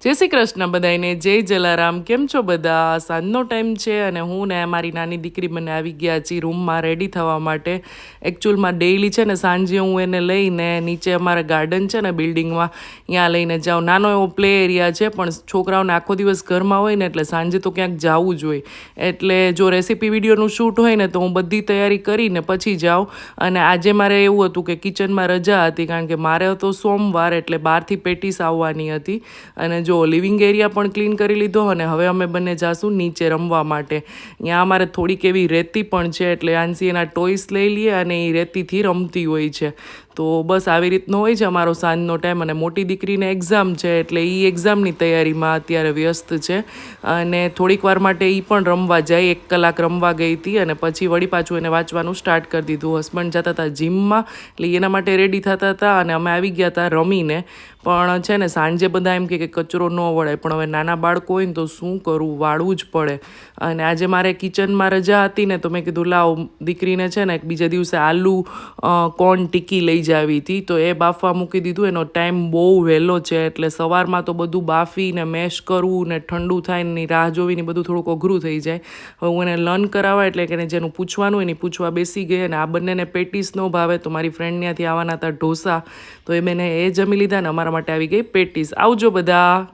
જય શ્રી કૃષ્ણ બધાને, જય જલારામ. કેમ છો બધા? સાંજનો ટાઈમ છે અને હું ને મારી નાની દીકરી મને આવી ગયા છીએ રૂમમાં રેડી થવા માટે. એકચ્યુઅલમાં ડેઈલી છે ને સાંજે હું એને લઈને નીચે અમારા ગાર્ડન છે ને બિલ્ડિંગમાં, ત્યાં લઈને જાઉં. નાનો એવો પ્લે એરિયા છે, પણ છોકરાઓને આખો દિવસ ઘરમાં હોય ને એટલે સાંજે તો ક્યાંક જવું જ હોય. એટલે જો રેસીપી વિડીયોનું શૂટ હોય ને તો હું બધી તૈયારી કરીને પછી જાઉં. અને આજે મારે એવું હતું કે કિચનમાં રજા હતી, કારણ કે મારે તો સોમવાર એટલે બહારથી પેટીસ આવવાની હતી. અને જો લિવિંગ એરિયા પણ ક્લીન કરી લીધો અને હવે અમે બંને જાશું નીચે રમવા માટે. ત્યાં અમારે થોડીક એવી રેતી પણ છે, એટલે આંસી એના ટોયસ લઈ લઈએ અને એ રેતીથી રમતી હોય છે. તો બસ આવી રીતનો હોય છે અમારો સાંજનો ટાઈમ. અને મોટી દીકરીને એક્ઝામ છે એટલે એ એક્ઝામની તૈયારીમાં અત્યારે વ્યસ્ત છે. અને થોડીક વાર માટે એ પણ રમવા જાય, 1 કલાક રમવા ગઈ હતી અને પછી વળી પાછું એને વાંચવાનું સ્ટાર્ટ કરી દીધું. હસબન્ડ જતા હતા જીમમાં, એટલે એના માટે રેડી થતા હતા અને અમે આવી ગયા હતા રમીને. પણ છે ને સાંજે બધા એમ કે કચરો ન વળાય, પણ હવે નાના બાળકો હોય ને તો શું કરવું, વાળવું જ પડે. અને આજે મારે કિચનમાં રજા હતી ને તો મેં કીધું લાવ દીકરીને છે ને બીજા દિવસે આલુ કોર્ન ટિક્કી લઈ જાવી હતી, તો એ બાફવા મૂકી દીધું. એનો ટાઈમ બહુ વહેલો છે એટલે સવારમાં તો બધું બાફીને મેશ કરવું ને ઠંડુ થાય ને રાહ જોવીને બધું થોડુંક અઘરું થઈ જાય. હવે હું એને લર્ન કરાવવા એટલે કે એને જેનું પૂછવાનું હોય એની પૂછવા બેસી ગઈ. અને આ બંનેને પેટીસ ન ભાવે તો મારી ફ્રેન્ડ ત્યાંથી આવવાના હતા ઢોસા, તો એ મેં એ જમી લીધા ને અમારા માટે આવી ગઈ પેટીસ. આવજો બધા.